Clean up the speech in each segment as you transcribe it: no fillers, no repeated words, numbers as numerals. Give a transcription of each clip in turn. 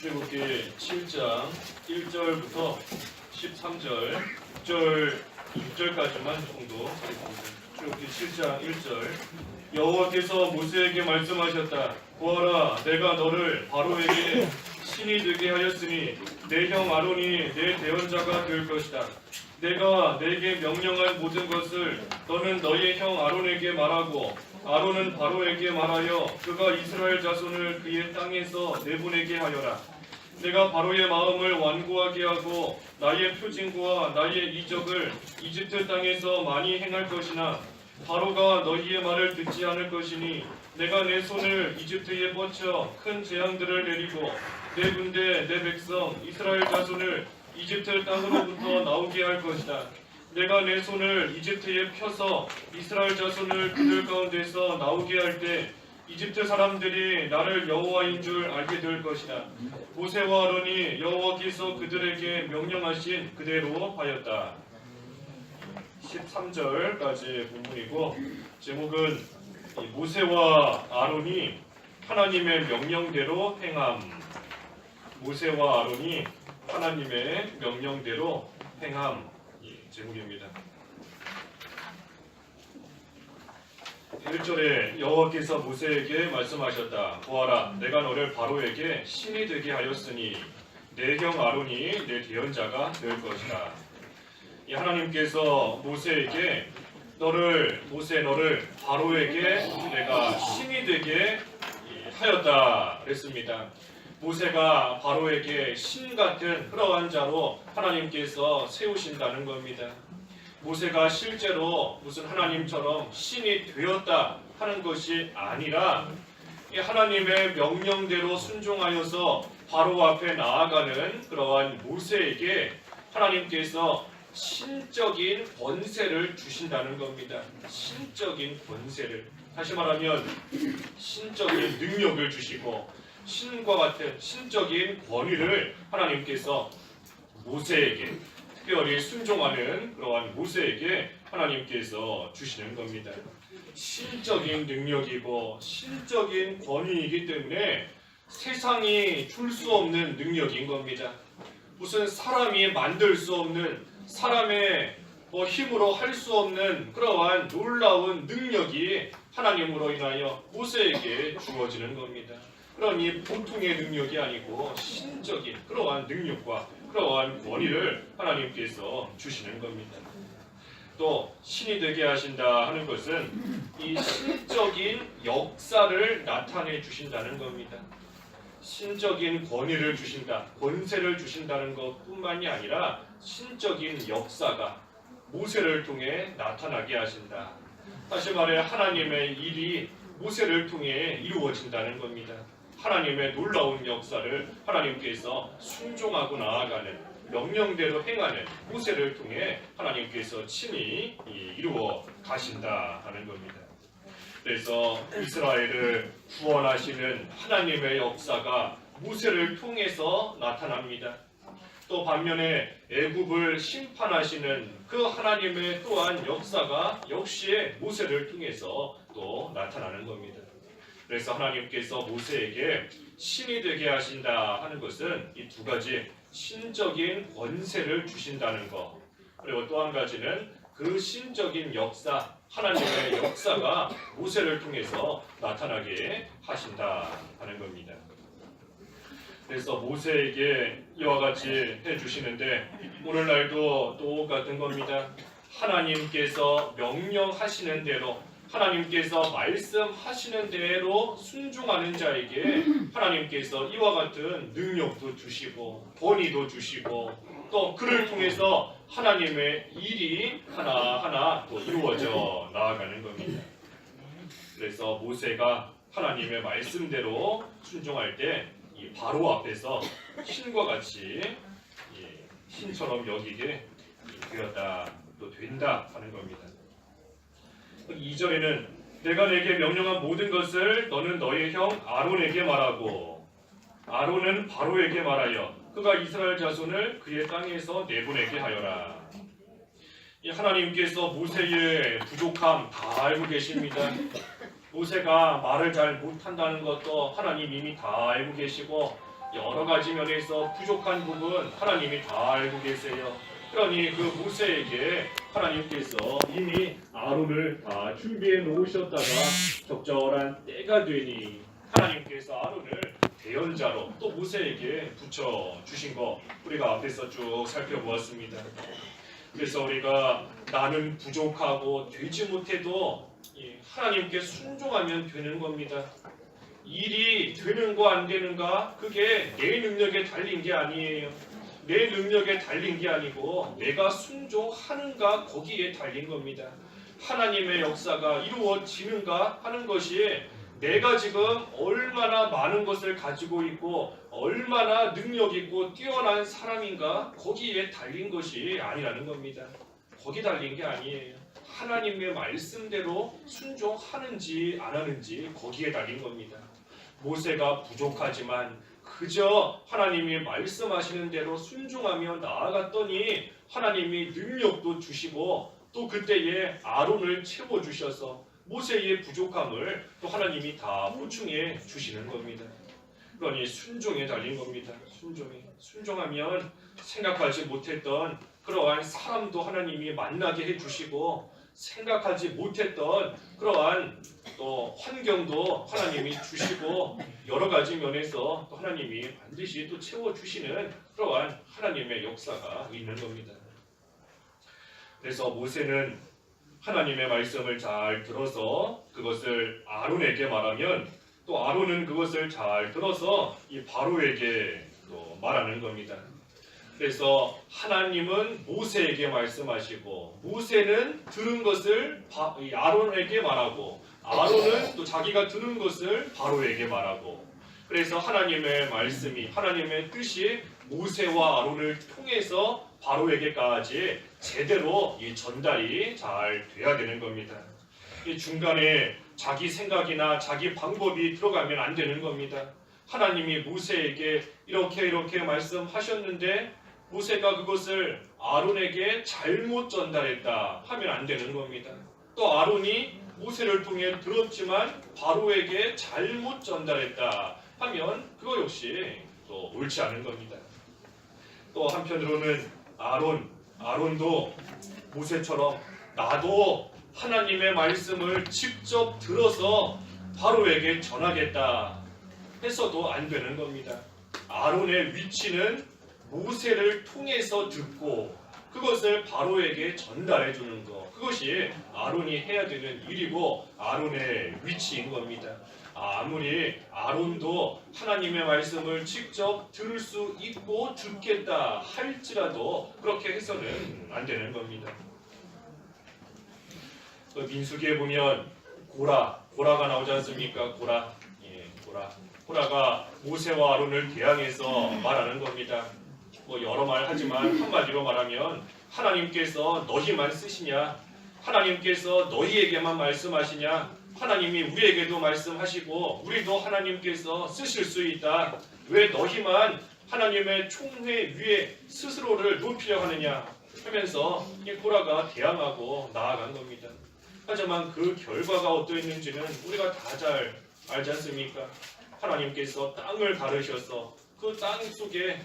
출애굽기 7장 1절부터 13절 6절까지만 정도 하겠습니다. 출애굽기 7장 1절 여호와께서 모세에게 말씀하셨다. 보아라, 내가 너를 바로에게 신이 되게 하였으니 내 형 아론이 내 대언자가 될 것이다. 내가 내게 명령한 모든 것을 너는 너의 형 아론에게 말하고 아론은 바로에게 말하여 그가 이스라엘 자손을 그의 땅에서 내보내게 하여라. 내가 바로의 마음을 완고하게 하고 나의 표징과 나의 이적을 이집트 땅에서 많이 행할 것이나 바로가 너희의 말을 듣지 않을 것이니 내가 내 손을 이집트에 뻗쳐 큰 재앙들을 내리고 내 군대 내 백성 이스라엘 자손을 이집트 땅으로부터 나오게 할 것이다. 내가 내 손을 이집트에 펴서 이스라엘 자손을 그들 가운데서 나오게 할 때 이집트 사람들이 나를 여호와인 줄 알게 될 것이다. 모세와 아론이 여호와께서 그들에게 명령하신 그대로 하였다. 13절까지 본문이고 제목은 모세와 아론이 하나님의 명령대로 행함. 모세와 아론이 하나님의 명령대로 행함 제목입니다. 1절에 여호와께서 모세에게 말씀하셨다. 보아라, 내가 너를 바로에게 신이 되게 하였으니 내 형 아론이 내 대언자가 될 것이다. 이 하나님께서 모세에게 너를 바로에게 내가 신이 되게 하였다 그랬습니다. 모세가 바로에게 신 같은 그러한 자로 하나님께서 세우신다는 겁니다. 모세가 실제로 무슨 하나님처럼 신이 되었다 하는 것이 아니라 하나님의 명령대로 순종하여서 바로 앞에 나아가는 그러한 모세에게 하나님께서 신적인 권세를 주신다는 겁니다. 신적인 권세를, 다시 말하면 신적인 능력을 주시고 신과 같은 신적인 권위를 하나님께서 모세에게, 특별히 순종하는 그러한 모세에게 하나님께서 주시는 겁니다. 신적인 능력이고 신적인 권위이기 때문에 세상이 줄 수 없는 능력인 겁니다. 무슨 사람이 만들 수 없는, 사람의 힘으로 할 수 없는 그러한 놀라운 능력이 하나님으로 인하여 모세에게 주어지는 겁니다. 그러니 보통의 능력이 아니고 신적인 그러한 능력과 그러한 권위를 하나님께서 주시는 겁니다. 또 신이 되게 하신다 하는 것은 이 신적인 역사를 나타내 주신다는 겁니다. 신적인 권위를 주신다, 권세를 주신다는 것뿐만이 아니라 신적인 역사가 모세를 통해 나타나게 하신다. 다시 말해 하나님의 일이 모세를 통해 이루어진다는 겁니다. 하나님의 놀라운 역사를 하나님께서 순종하고 나아가는, 명령대로 행하는 모세를 통해 하나님께서 친히 이루어 가신다 하는 겁니다. 그래서 이스라엘을 구원하시는 하나님의 역사가 모세를 통해서 나타납니다. 또 반면에 애굽을 심판하시는 그 하나님의 또한 역사가 역시 모세를 통해서 또 나타나는 겁니다. 그래서 하나님께서 모세에게 신이 되게 하신다 하는 것은 이 두 가지, 신적인 권세를 주신다는 것, 그리고 또 한 가지는 그 신적인 역사, 하나님의 역사가 모세를 통해서 나타나게 하신다 하는 겁니다. 그래서 모세에게 이와 같이 해주시는데 오늘날도 똑같은 겁니다. 하나님께서 명령하시는 대로, 하나님께서 말씀하시는 대로 순종하는 자에게 하나님께서 이와 같은 능력도 주시고 권위도 주시고 또 그를 통해서 하나님의 일이 하나하나 또 이루어져 나아가는 겁니다. 그래서 모세가 하나님의 말씀대로 순종할 때 이 바로 앞에서 신과 같이 신처럼 여기게 되었다, 또 된다 하는 겁니다. 2절에는 내가 내게 명령한 모든 것을 너는 너의 형 아론에게 말하고 아론은 바로에게 말하여 그가 이스라엘 자손을 그의 땅에서 내보내게 하여라. 이 하나님께서 모세의 부족함 다 알고 계십니다. 모세가 말을 잘 못한다는 것도 하나님 이미 다 알고 계시고 여러 가지 면에서 부족한 부분 하나님이 다 알고 계세요. 그러니 그 모세에게 하나님께서 이미 아론을 다 준비해 놓으셨다가 적절한 때가 되니 하나님께서 아론을 대언자로 또 모세에게 붙여 주신 거 우리가 앞에서 쭉 살펴보았습니다. 그래서 우리가 나는 부족하고 되지 못해도 하나님께 순종하면 되는 겁니다. 일이 되는가 안 되는가 그게 내 능력에 달린 게 아니에요. 내 능력에 달린 게 아니고 내가 순종하는가 거기에 달린 겁니다. 하나님의 역사가 이루어지는가 하는 것이 내가 지금 얼마나 많은 것을 가지고 있고 얼마나 능력 있고 뛰어난 사람인가 거기에 달린 것이 아니라는 겁니다. 거기 달린 게 아니에요. 하나님의 말씀대로 순종하는지 안 하는지 거기에 달린 겁니다. 모세가 부족하지만 그저 하나님이 말씀하시는 대로 순종하며 나아갔더니 하나님이 능력도 주시고 또 그때에 아론을 채워주셔서 모세의 부족함을 또 하나님이 다 보충해 주시는 겁니다. 그러니 순종에 달린 겁니다. 순종하면 생각하지 못했던 그러한 사람도 하나님이 만나게 해주시고 생각하지 못했던 그러한 또 환경도 하나님이 주시고 여러 가지 면에서 또 하나님이 반드시 또 채워주시는 그러한 하나님의 역사가 있는 겁니다. 그래서 모세는 하나님의 말씀을 잘 들어서 그것을 아론에게 말하면 또 아론은 그것을 잘 들어서 이 바로에게 또 말하는 겁니다. 그래서 하나님은 모세에게 말씀하시고 모세는 들은 것을 아론에게 말하고 아론은 또 자기가 들은 것을 바로에게 말하고 그래서 하나님의 말씀이 하나님의 뜻이 모세와 아론을 통해서 바로에게까지 제대로 이 전달이 잘 돼야 되는 겁니다. 이 중간에 자기 생각이나 자기 방법이 들어가면 안 되는 겁니다. 하나님이 모세에게 이렇게 말씀하셨는데 모세가 그것을 아론에게 잘못 전달했다 하면 안 되는 겁니다. 또 아론이 모세를 통해 들었지만 바로에게 잘못 전달했다 하면 그거 역시 또 옳지 않은 겁니다. 또 한편으로는 아론도 모세처럼 나도 하나님의 말씀을 직접 들어서 바로에게 전하겠다 해서도 안 되는 겁니다. 아론의 위치는 모세를 통해서 듣고 그것을 바로에게 전달해 주는 것, 그것이 아론이 해야 되는 일이고 아론의 위치인 겁니다. 아무리 아론도 하나님의 말씀을 직접 들을 수 있고 듣겠다 할지라도 그렇게 해서는 안 되는 겁니다. 민수기에 보면 고라가 나오지 않습니까? 고라가 모세와 아론을 대항해서 말하는 겁니다. 여러 말 하지만 한마디로 말하면 하나님께서 너희만 쓰시냐? 하나님께서 너희에게만 말씀하시냐? 하나님이 우리에게도 말씀하시고 우리도 하나님께서 쓰실 수 있다. 왜 너희만 하나님의 총회 위에 스스로를 높이려 하느냐? 하면서 이 고라가 대항하고 나아간 겁니다. 하지만 그 결과가 어떠했는지는 우리가 다 잘 알지 않습니까? 하나님께서 땅을 가르셔서 그 땅 속에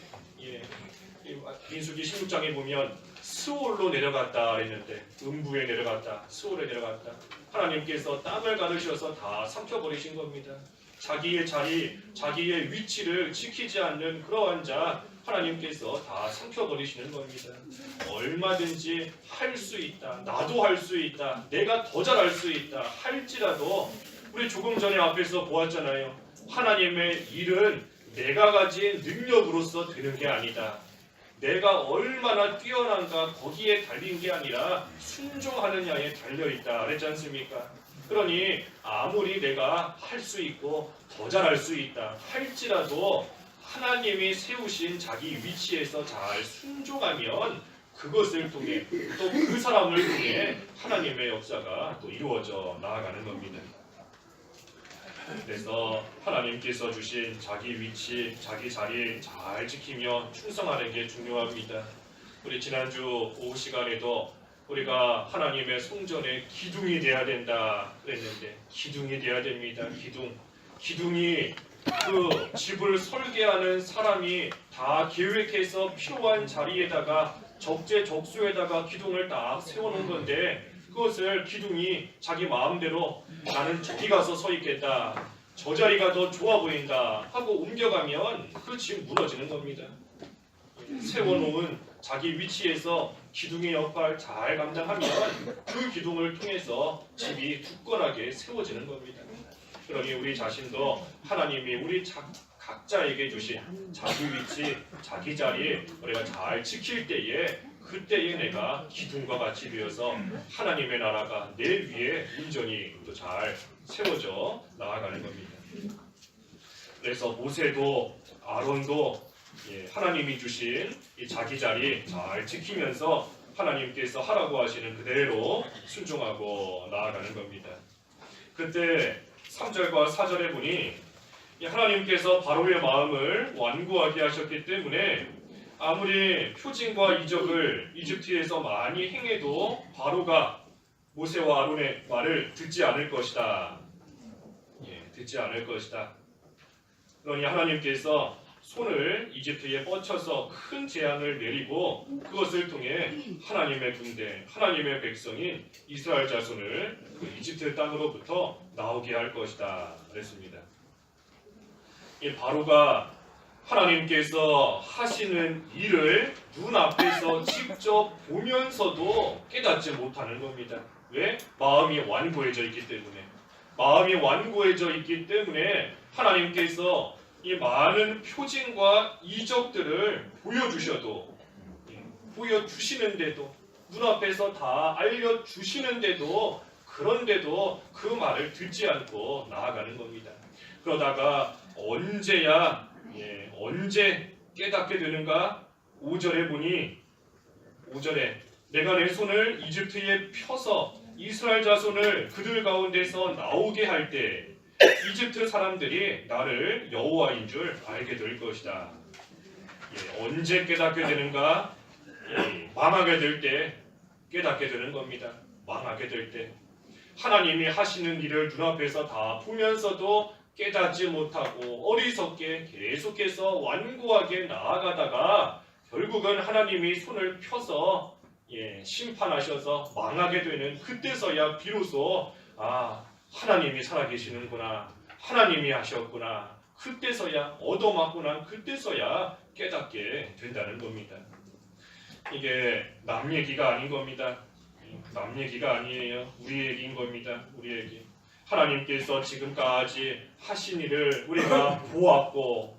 민수기 16장에 보면 스올로 내려갔다 그랬는데 음부에 내려갔다 스올에 내려갔다 하나님께서 땅을 가르셔서 다 삼켜버리신 겁니다. 자기의 자리 자기의 위치를 지키지 않는 그러한 자 하나님께서 다 삼켜버리시는 겁니다. 얼마든지 할 수 있다 나도 할 수 있다 내가 더 잘할 수 있다 할지라도 우리 조금 전에 앞에서 보았잖아요. 하나님의 일은 내가 가진 능력으로서 되는 게 아니다. 내가 얼마나 뛰어난가 거기에 달린 게 아니라 순종하느냐에 달려있다 그랬지 않습니까? 그러니 아무리 내가 할 수 있고 더 잘할 수 있다 할지라도 하나님이 세우신 자기 위치에서 잘 순종하면 그것을 통해 또 그 사람을 통해 하나님의 역사가 또 이루어져 나아가는 겁니다. 그래서 하나님께서 주신 자기 위치, 자기 자리 잘 지키며 충성하는 게 중요합니다. 우리 지난주 오후 시간에도 우리가 하나님의 성전의 기둥이 돼야 된다 그랬는데 기둥이 돼야 됩니다. 기둥이 그 집을 설계하는 사람이 다 계획해서 필요한 자리에다가 적재적소에다가 기둥을 딱 세워놓은 건데, 그것을 기둥이 자기 마음대로 나는 저기 가서 서 있겠다, 저 자리가 더 좋아 보인다 하고 옮겨가면 그 집 무너지는 겁니다. 세워놓은 자기 위치에서 기둥의 역할 잘 감당하면 그 기둥을 통해서 집이 굳건하게 세워지는 겁니다. 그러니 우리 자신도 하나님이 우리 각자에게 주신 자기 위치, 자기 자리 우리가 잘 지킬 때에, 그때에 내가 기둥과 같이 되어서 하나님의 나라가 내 위에 온전히 또 잘 세워져 나아가는 겁니다. 그래서 모세도 아론도 하나님이 주신 이 자기 자리 잘 지키면서 하나님께서 하라고 하시는 그대로 순종하고 나아가는 겁니다. 그때 3절과 4절에 보니 하나님께서 바로의 마음을 완고하게 하셨기 때문에 아무리 표징과 이적을 이집트에서 많이 행해도 바로가 모세와 아론의 말을 듣지 않을 것이다. 듣지 않을 것이다. 그러니 하나님께서 손을 이집트에 뻗쳐서 큰 재앙을 내리고 그것을 통해 하나님의 군대, 하나님의 백성인 이스라엘 자손을 그 이집트 땅으로부터 나오게 할 것이다 그랬습니다. 이 바로가 하나님께서 하시는 일을 눈앞에서 직접 보면서도 깨닫지 못하는 겁니다. 왜? 마음이 완고해져 있기 때문에. 마음이 완고해져 있기 때문에 하나님께서 이 많은 표징과 이적들을 보여주시는데도, 눈앞에서 다 알려주시는데도, 그런데도 그 말을 듣지 않고 나아가는 겁니다. 그러다가 언제 깨닫게 되는가? 5절에 보니, 5절에 내가 내 손을 이집트에 펴서 이스라엘 자손을 그들 가운데서 나오게 할 때 이집트 사람들이 나를 여호와인 줄 알게 될 것이다. 언제 깨닫게 되는가? 망하게 될 때 깨닫게 되는 겁니다. 망하게 될 때. 하나님이 하시는 일을 눈앞에서 다 보면서도 깨닫지 못하고 어리석게 계속해서 완고하게 나아가다가 결국은 하나님이 손을 펴서 심판하셔서 망하게 되는 그때서야 비로소 하나님이 살아계시는구나, 하나님이 하셨구나, 그때서야 얻어맞고 난 그때서야 깨닫게 된다는 겁니다. 이게 남 얘기가 아닌 겁니다. 남 얘기가 아니에요. 우리 얘기인 겁니다. 우리 얘기. 하나님께서 지금까지 하신 일을 우리가 보았고,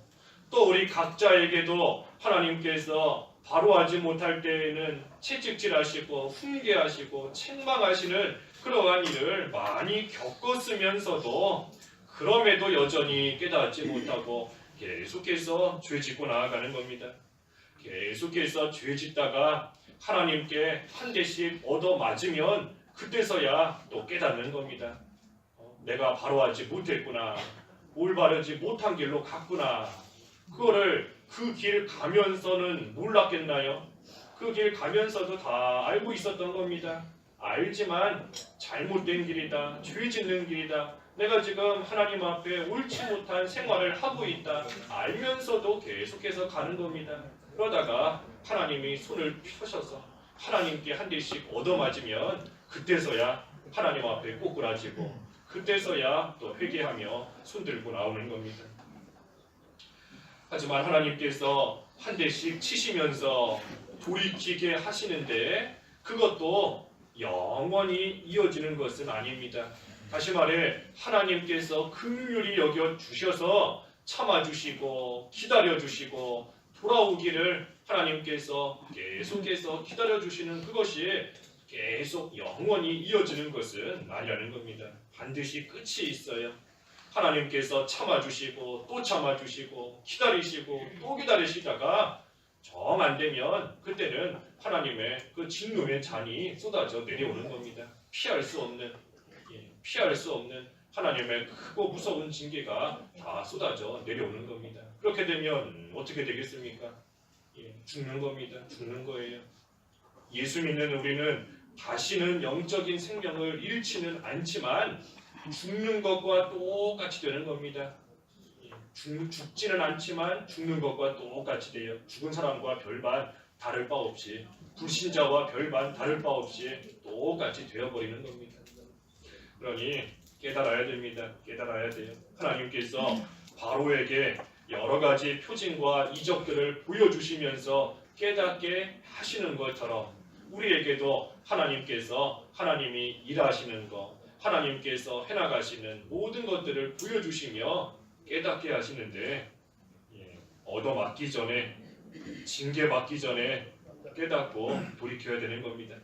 또 우리 각자에게도 하나님께서 바로 하지 못할 때에는 채찍질하시고 훈계하시고 책망하시는 그러한 일을 많이 겪었으면서도 그럼에도 여전히 깨닫지 못하고 계속해서 죄짓고 나아가는 겁니다. 계속해서 죄짓다가 하나님께 한 대씩 얻어맞으면 그때서야 또 깨닫는 겁니다. 내가 바로 하지 못했구나, 올바르지 못한 길로 갔구나. 그거를 그 길 가면서는 몰랐겠나요? 그 길 가면서도 다 알고 있었던 겁니다. 알지만 잘못된 길이다, 죄 짓는 길이다, 내가 지금 하나님 앞에 옳지 못한 생활을 하고 있다 알면서도 계속해서 가는 겁니다. 그러다가 하나님이 손을 펴셔서 하나님께 한 대씩 얻어맞으면 그때서야 하나님 앞에 꼬꾸라지고 그때서야 또 회개하며 손들고 나오는 겁니다. 하지만 하나님께서 한 대씩 치시면서 돌이키게 하시는데 그것도 영원히 이어지는 것은 아닙니다. 다시 말해 하나님께서 긍휼히 여겨주셔서 참아주시고 기다려주시고 돌아오기를 하나님께서 계속해서 기다려주시는 그것이 계속 영원히 이어지는 것은 아니라는 겁니다. 반드시 끝이 있어요. 하나님께서 참아주시고 또 참아주시고 기다리시고 또 기다리시다가 정 안되면 그때는 하나님의 그 진노의 잔이 쏟아져 내려오는 겁니다. 피할 수 없는 하나님의 크고 무서운 징계가 다 쏟아져 내려오는 겁니다. 그렇게 되면 어떻게 되겠습니까? 죽는 겁니다. 죽는 거예요. 예수 믿는 우리는 다시는 영적인 생명을 잃지는 않지만 죽는 것과 똑같이 되는 겁니다. 죽지는 않지만 죽는 것과 똑같이 돼요. 죽은 사람과 별반 다를 바 없이, 불신자와 별반 다를 바 없이 똑같이 되어버리는 겁니다. 그러니 깨달아야 됩니다. 깨달아야 돼요. 하나님께서 바로에게 여러 가지 표징과 이적들을 보여주시면서 깨닫게 하시는 것처럼 우리에게도 하나님이 일하시는 것, 하나님께서 해나가시는 모든 것들을 보여주시며 깨닫게 하시는데, 얻어맞기 전에, 징계받기 전에 깨닫고 돌이켜야 되는 겁니다.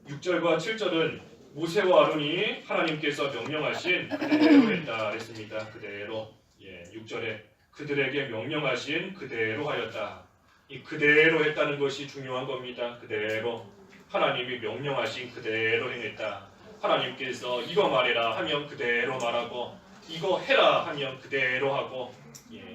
6절과 7절은 모세와 아론이 하나님께서 명령하신 그대로 했다 했습니다. 그대로. 6절에 그들에게 명령하신 그대로 하였다. 이 그대로 했다는 것이 중요한 겁니다. 그대로. 하나님이 명령하신 그대로 행했다. 하나님께서 이거 말해라 하면 그대로 말하고, 이거 해라 하면 그대로 하고,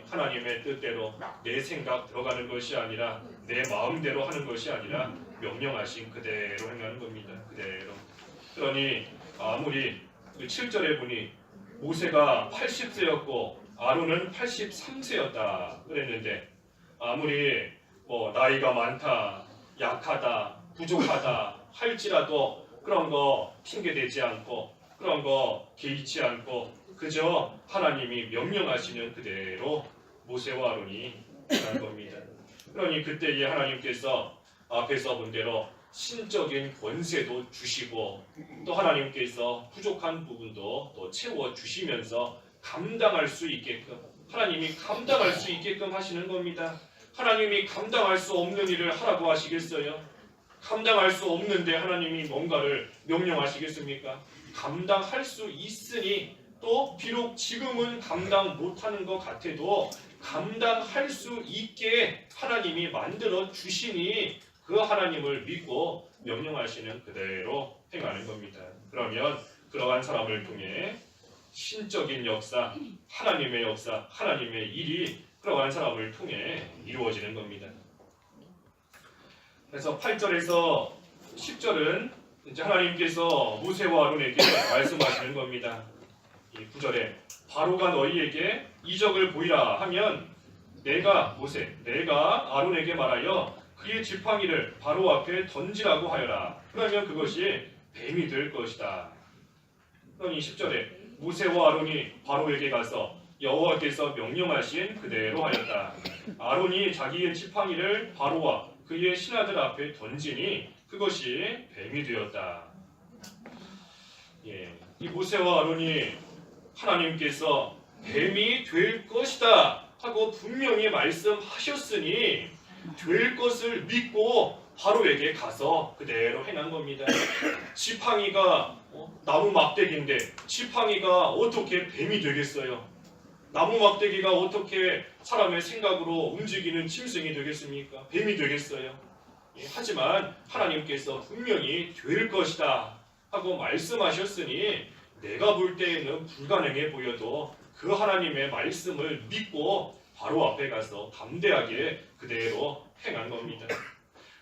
하나님의 뜻대로 내 생각 들어가는 것이 아니라 내 마음대로 하는 것이 아니라 명령하신 그대로 행하는 겁니다. 그대로. 그러니 아무리 7절에 보니 모세가 80세였고 아론은 83세였다 그랬는데, 아무리 나이가 많다, 약하다, 부족하다 할지라도 그런 거 핑계대지 않고, 그런 거 개의치 않고 그저 하나님이 명령하시는 그대로 모세와 아론이 한 겁니다. 그러니 그때에 하나님께서 앞에서 본 대로 신적인 권세도 주시고, 또 하나님께서 부족한 부분도 또 채워주시면서 감당할 수 있게끔, 하나님이 감당할 수 있게끔 하시는 겁니다. 하나님이 감당할 수 없는 일을 하라고 하시겠어요? 감당할 수 없는데 하나님이 뭔가를 명령하시겠습니까? 감당할 수 있으니, 또 비록 지금은 감당 못하는 것 같아도 감당할 수 있게 하나님이 만들어 주시니 그 하나님을 믿고 명령하시는 그대로 행하는 겁니다. 그러면 그러한 사람을 통해 신적인 역사, 하나님의 역사, 하나님의 일이 그러한 사람을 통해 이루어지는 겁니다. 그래서 8절에서 10절은 이제 하나님께서 모세와 아론에게 말씀하시는 겁니다. 이 9절에 바로가 너희에게 이적을 보이라 하면 내가 아론에게 말하여 그의 지팡이를 바로 앞에 던지라고 하여라. 그러면 그것이 뱀이 될 것이다. 그러니 10절에 모세와 아론이 바로에게 가서 여호와께서 명령하신 그대로 하였다. 아론이 자기의 지팡이를 바로와 그의 신하들 앞에 던지니 그것이 뱀이 되었다. 이 모세와 아론이 하나님께서 뱀이 될 것이다 하고 분명히 말씀하셨으니 될 것을 믿고 바로에게 가서 그대로 행한 겁니다. 지팡이가 나무 막대기인데 지팡이가 어떻게 뱀이 되겠어요? 나무 막대기가 어떻게 사람의 생각으로 움직이는 짐승이 되겠습니까? 뱀이 되겠어요? 하지만 하나님께서 분명히 될 것이다 하고 말씀하셨으니 내가 볼 때에는 불가능해 보여도 그 하나님의 말씀을 믿고 바로 앞에 가서 담대하게 그대로 행한 겁니다.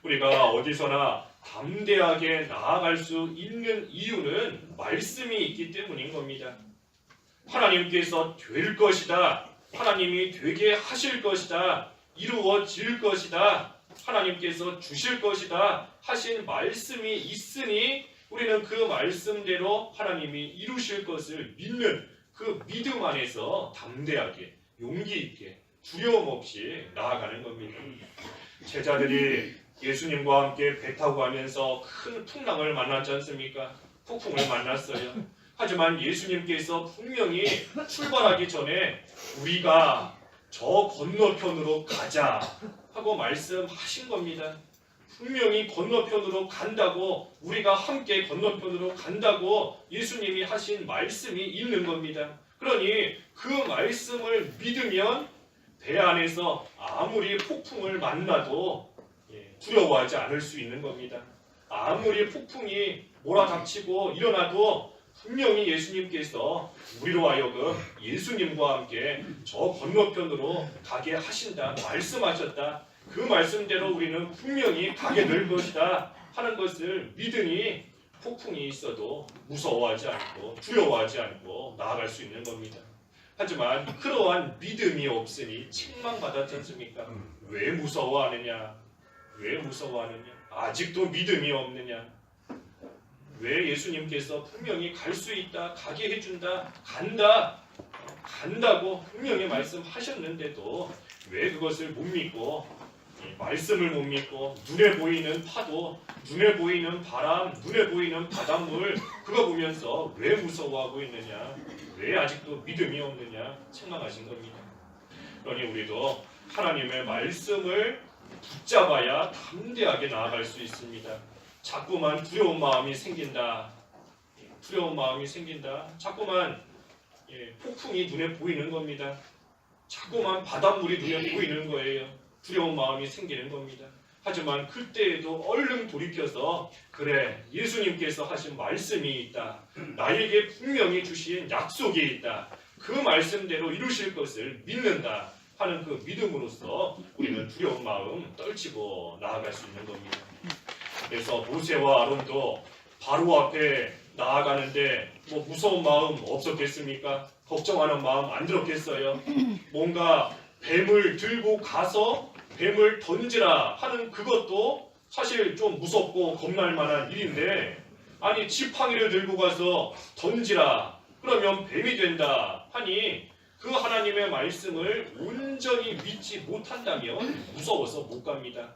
우리가 어디서나 담대하게 나아갈 수 있는 이유는 말씀이 있기 때문인 겁니다. 하나님께서 될 것이다, 하나님이 되게 하실 것이다, 이루어질 것이다, 하나님께서 주실 것이다 하신 말씀이 있으니 우리는 그 말씀대로 하나님이 이루실 것을 믿는 그 믿음 안에서 담대하게 용기 있게 두려움 없이 나아가는 겁니다. 제자들이 예수님과 함께 배 타고 가면서 큰 풍랑을 만났지 않습니까? 폭풍을 만났어요. 하지만 예수님께서 분명히 출발하기 전에 우리가 저 건너편으로 가자 하고 말씀하신 겁니다. 분명히 건너편으로 간다고, 우리가 함께 건너편으로 간다고 예수님이 하신 말씀이 있는 겁니다. 그러니 그 말씀을 믿으면 배 안에서 아무리 폭풍을 만나도 두려워하지 않을 수 있는 겁니다. 아무리 폭풍이 몰아닥치고 일어나도 분명히 예수님께서 우리로 하여금 예수님과 함께 저 건너편으로 가게 하신다, 말씀하셨다. 그 말씀대로 우리는 분명히 가게 될 것이다 하는 것을 믿으니 폭풍이 있어도 무서워하지 않고 두려워하지 않고 나아갈 수 있는 겁니다. 하지만 그러한 믿음이 없으니 책망받았지 않습니까? 왜 무서워하느냐? 왜 무서워하느냐? 아직도 믿음이 없느냐? 왜 예수님께서 분명히 갈 수 있다, 가게 해준다, 간다고 분명히 말씀하셨는데도 왜 그것을 못 믿고 말씀을 못 믿고 눈에 보이는 파도, 눈에 보이는 바람, 눈에 보이는 바닷물 그거 보면서 왜 무서워하고 있느냐? 왜 아직도 믿음이 없느냐? 책망하신 겁니다. 그러니 우리도 하나님의 말씀을 붙잡아야 담대하게 나아갈 수 있습니다. 자꾸만 두려운 마음이 생긴다. 두려운 마음이 생긴다. 자꾸만 폭풍이 눈에 보이는 겁니다. 자꾸만 바닷물이 눈에 보이는 거예요. 두려운 마음이 생기는 겁니다. 하지만 그때에도 얼른 돌이켜서 그래, 예수님께서 하신 말씀이 있다. 나에게 분명히 주신 약속이 있다. 그 말씀대로 이루실 것을 믿는다 하는 그 믿음으로써 우리는 두려운 마음 떨치고 나아갈 수 있는 겁니다. 그래서 모세와 아론도 바로 앞에 나아가는데 뭐 무서운 마음 없었겠습니까? 걱정하는 마음 안 들었겠어요? 뭔가 뱀을 들고 가서 뱀을 던지라 하는 그것도 사실 좀 무섭고 겁날 만한 일인데, 아니 지팡이를 들고 가서 던지라 그러면 뱀이 된다 하니 그 하나님의 말씀을 온전히 믿지 못한다면 무서워서 못 갑니다.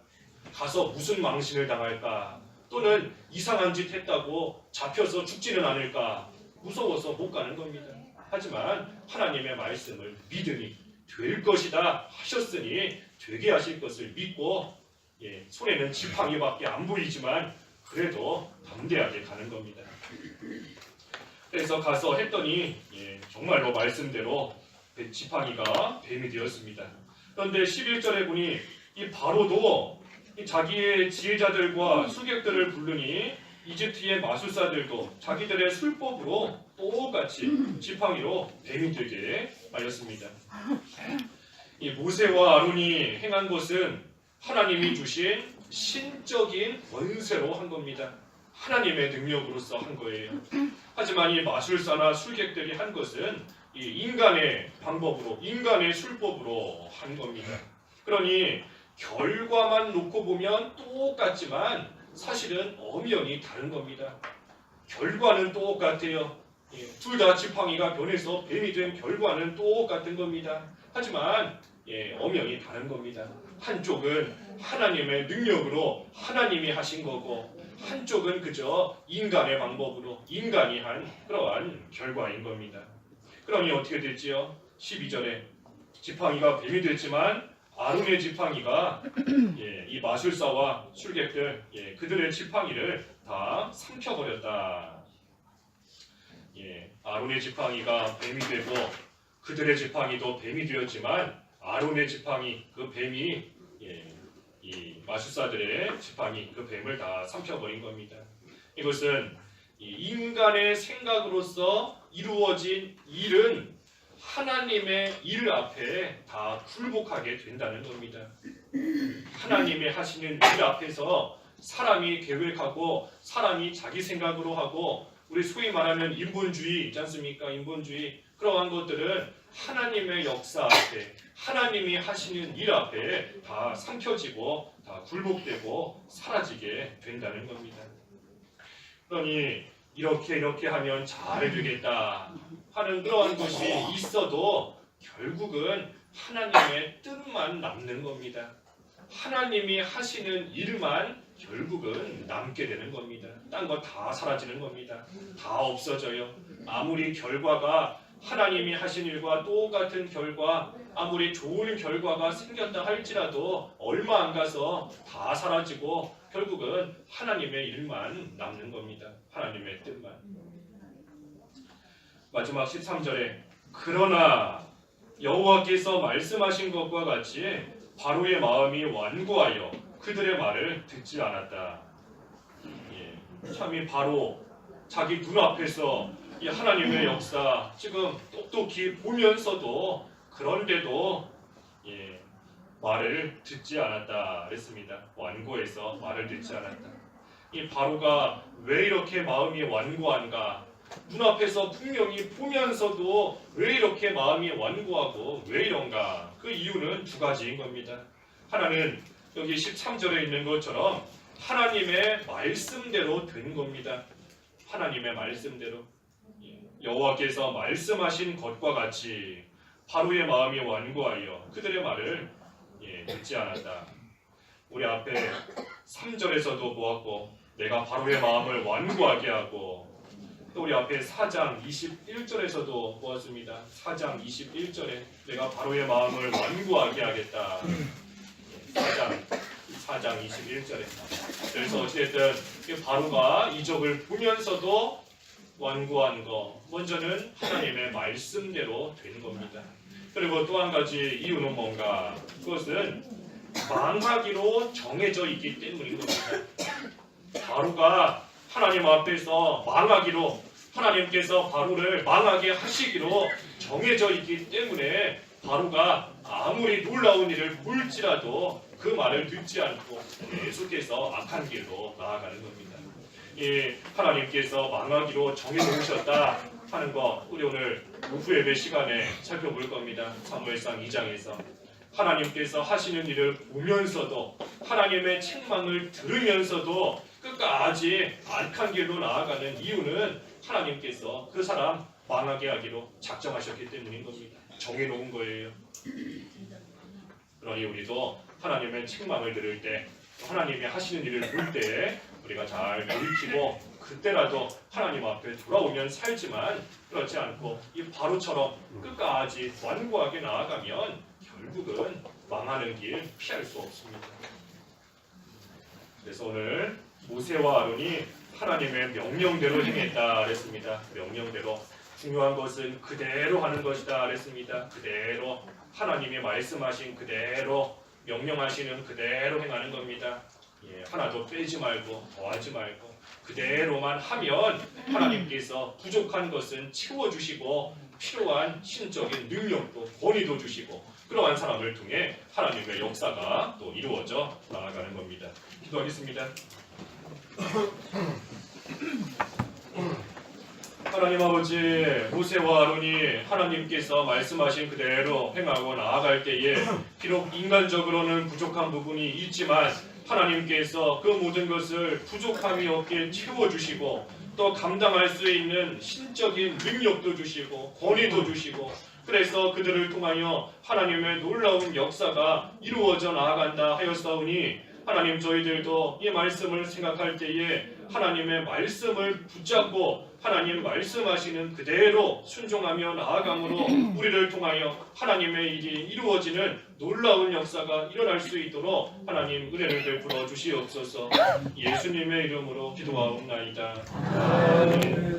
가서 무슨 망신을 당할까, 또는 이상한 짓 했다고 잡혀서 죽지는 않을까 무서워서 못 가는 겁니다. 하지만 하나님의 말씀을 믿으니 될 것이다 하셨으니 되게 하실 것을 믿고 손에는 지팡이밖에 안 보이지만 그래도 담대하게 가는 겁니다. 그래서 가서 했더니 정말로 말씀대로 지팡이가 뱀이 되었습니다. 그런데 11절에 보니 이 바로도 자기의 지혜자들과 수객들을 부르니 이집트의 마술사들도 자기들의 술법으로 똑같이 지팡이로 뱀이 되게 하였습니다. 이 모세와 아론이 행한 것은 하나님이 주신 신적인 권세로 한 겁니다. 하나님의 능력으로서 한 거예요. 하지만 이 마술사나 술객들이 한 것은 이 인간의 방법으로, 인간의 술법으로 한 겁니다. 그러니 결과만 놓고 보면 똑같지만 사실은 엄연히 다른 겁니다. 결과는 똑같아요. 둘 다 지팡이가 변해서 뱀이 된 결과는 똑같은 겁니다. 하지만 엄연히 다른 겁니다. 한쪽은 하나님의 능력으로 하나님이 하신 거고, 한쪽은 그저 인간의 방법으로 인간이 한 그러한 결과인 겁니다. 그러니 어떻게 됐지요? 12절에 지팡이가 뱀이 됐지만 아론의 지팡이가 이 마술사와 술객들 그들의 지팡이를 다 삼켜버렸다. 아론의 지팡이가 뱀이 되고 그들의 지팡이도 뱀이 되었지만 아론의 지팡이, 그 뱀이 이 마술사들의 지팡이, 그 뱀을 다 삼켜버린 겁니다. 이것은 인간의 생각으로서 이루어진 일은 하나님의 일 앞에 다 굴복하게 된다는 겁니다. 하나님의 하시는 일 앞에서 사람이 계획하고 사람이 자기 생각으로 하고, 우리 소위 말하는 인본주의 있지 않습니까? 인본주의, 그러한 것들은 하나님의 역사 앞에, 하나님이 하시는 일 앞에 다 삼켜지고 다 굴복되고 사라지게 된다는 겁니다. 그러니 이렇게 하면 잘해주겠다 하는 그러한 것이 있어도 결국은 하나님의 뜻만 남는 겁니다. 하나님이 하시는 일만 결국은 남게 되는 겁니다. 딴 거 다 사라지는 겁니다. 다 없어져요. 아무리 결과가 하나님이 하신 일과 똑같은 결과, 아무리 좋은 결과가 생겼다 할지라도 얼마 안 가서 다 사라지고 결국은 하나님의 일만 남는 겁니다. 하나님의 뜻만. 마지막 13절에 그러나 여호와께서 말씀하신 것과 같이 바로의 마음이 완고하여 그들의 말을 듣지 않았다. 참이 바로 자기 눈앞에서 이 하나님의 역사 지금 똑똑히 보면서도 그런데도 말을 듣지 않았다 그랬습니다. 완고해서 말을 듣지 않았다. 이 바로가 왜 이렇게 마음이 완고한가? 눈앞에서 분명히 보면서도 왜 이렇게 마음이 완고하고 왜 이런가? 그 이유는 두 가지인 겁니다. 하나는 여기 13절에 있는 것처럼 하나님의 말씀대로 된 겁니다. 하나님의 말씀대로. 여호와께서 말씀하신 것과 같이 바로의 마음이 완고하여 그들의 말을 듣지 않았다. 우리 앞에 3절에서도 보았고 내가 바로의 마음을 완고하게 하고, 또 우리 앞에 4장 21절에서도 보았습니다. 4장 21절에 내가 바로의 마음을 완고하게 하겠다. 4장 21절에. 그래서 어쨌든 바로가 이적을 보면서도 완고한 거, 먼저는 하나님의 말씀대로 된 겁니다. 그리고 또 한 가지 이유는 뭔가? 그것은 망하기로 정해져 있기 때문인 겁니다. 바로가 하나님 앞에서 망하기로, 하나님께서 바로를 망하게 하시기로 정해져 있기 때문에 바로가 아무리 놀라운 일을 볼지라도 그 말을 듣지 않고 계속해서 악한 길로 나아가는 겁니다. 하나님께서 망하기로 정해놓으셨다 하는 거 우리 오늘 오후 예배 시간에 살펴볼 겁니다. 사무엘상 2장에서 하나님께서 하시는 일을 보면서도, 하나님의 책망을 들으면서도 끝까지 악한 길로 나아가는 이유는 하나님께서 그 사람 망하게 하기로 작정하셨기 때문인 겁니다. 정해놓은 거예요. 그러니 우리도 하나님의 책망을 들을 때, 하나님이 하시는 일을 볼 때 우리가 잘 돌이키고 그때라도 하나님 앞에 돌아오면 살지만, 그렇지 않고 이 바로처럼 끝까지 완고하게 나아가면 결국은 망하는 길 피할 수 없습니다. 그래서 오늘 모세와 아론이 하나님의 명령대로 행했다 그랬습니다. 명령대로. 중요한 것은 그대로 하는 것이다 그랬습니다. 그대로 하나님이 말씀하신 그대로, 명령하시는 그대로 행하는 겁니다. 하나도 빼지 말고 더하지 말고 그대로만 하면 하나님께서 부족한 것은 채워주시고 필요한 신적인 능력도 권위도 주시고, 그러한 사람을 통해 하나님의 역사가 또 이루어져 나아가는 겁니다. 기도하겠습니다. 하나님 아버지, 모세와 아론이 하나님께서 말씀하신 그대로 행하고 나아갈 때에 비록 인간적으로는 부족한 부분이 있지만 하나님께서 그 모든 것을 부족함이 없게 채워주시고, 또 감당할 수 있는 신적인 능력도 주시고 권위도 주시고, 그래서 그들을 통하여 하나님의 놀라운 역사가 이루어져 나아간다 하였사오니, 하나님 저희들도 이 말씀을 생각할 때에 하나님의 말씀을 붙잡고 하나님 말씀하시는 그대로 순종하며 나아감으로 우리를 통하여 하나님의 일이 이루어지는 놀라운 역사가 일어날 수 있도록 하나님 은혜를 베풀어 주시옵소서. 예수님의 이름으로 기도하옵나이다. 아멘.